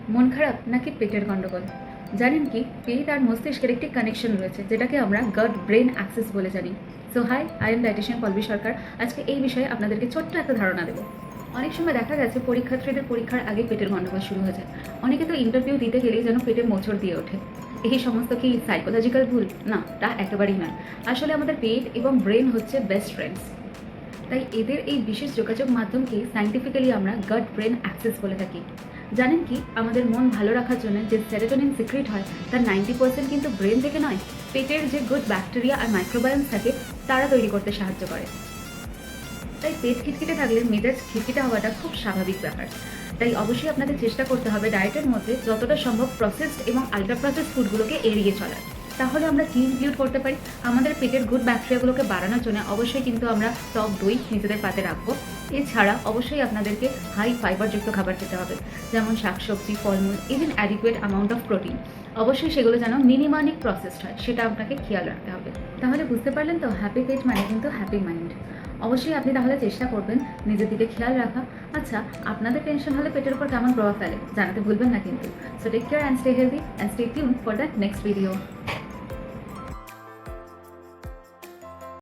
মন খারাপ নাকি পেটের গন্ডগোল? জানেন কি, পেট আর মস্তিষ্কের একটি কানেকশন রয়েছে, যেটাকে আমরা গট ব্রেন অ্যাক্সেস বলে জানি। So hi, I am dietitian Pallavi Sarkar. আজকে এই বিষয়ে আপনাদেরকে ছোট্ট একটা ধারণা দেবো। অনেক সময় দেখা গেছে পরীক্ষার্থীদের পরীক্ষার আগে পেটের গন্ডগোল শুরু হয়ে যায়। অনেকে তো ইন্টারভিউ দিতে গেলেই যেন পেটে মোচড় দিয়ে ওঠে। এই সমস্ত কি সাইকোলজিক্যাল ভুল? না, তা একেবারেই নয়। আসলে আমাদের পেট এবং ব্রেন হচ্ছে বেস্ট ফ্রেন্ডস। তাই এদের এই বিশেষ যোগাযোগ মাধ্যমকে সায়েন্টিফিক্যালি আমরা গট ব্রেন অ্যাক্সেস বলে থাকি। জানেন কি, আমাদের মন ভালো রাখার জন্য যে সেরোটোনিন সিক্রেট হয় তার 90% কিন্তু ব্রেন থেকে নয়, পেটের যে গুড ব্যাকটেরিয়া আর মাইক্রোবায়োম থাকে তারা তৈরি করতে সাহায্য করে। তাই পেট খিটখিটে থাকলে মেজাজ খিটখিটে হওয়াটা খুব স্বাভাবিক ব্যাপার। তাই অবশ্যই আপনাদের চেষ্টা করতে হবে ডায়েটের মধ্যে যতটা সম্ভব প্রসেসড এবং আলট্রা প্রসেসড ফুডগুলোকে এড়িয়ে চলার। তাহলে আমরা কি ইনক্লুড করতে পারি? আমাদের পেটের গুড ব্যাকটেরিয়াগুলোকে বাড়ানোর জন্য অবশ্যই কিন্তু আমরা টক দই নিজেদের পাতে রাখবো। এছাড়া অবশ্যই আপনাদেরকে হাই ফাইবারযুক্ত খাবার খেতে হবে, যেমন শাকসবজি, ফলমূল, even adequate amount of protein. অবশ্যই সেগুলো যেন মিনিমালিক প্রসেসড হয়, সেটা আপনাকে খেয়াল রাখতে হবে। তাহলে বুঝতে পারলেন তো, হ্যাপি পেট মানে কিন্তু হ্যাপি মাইন্ড। অবশ্যই আপনি তাহলে চেষ্টা করবেন নিজের দিকে খেয়াল রাখা। আচ্ছা, আপনাদের টেনশন হলে পেটের উপর কেমন প্রভাব ফেলে জানাতে ভুলবেন না কিন্তু। So take care and stay healthy and stay tune for the next video.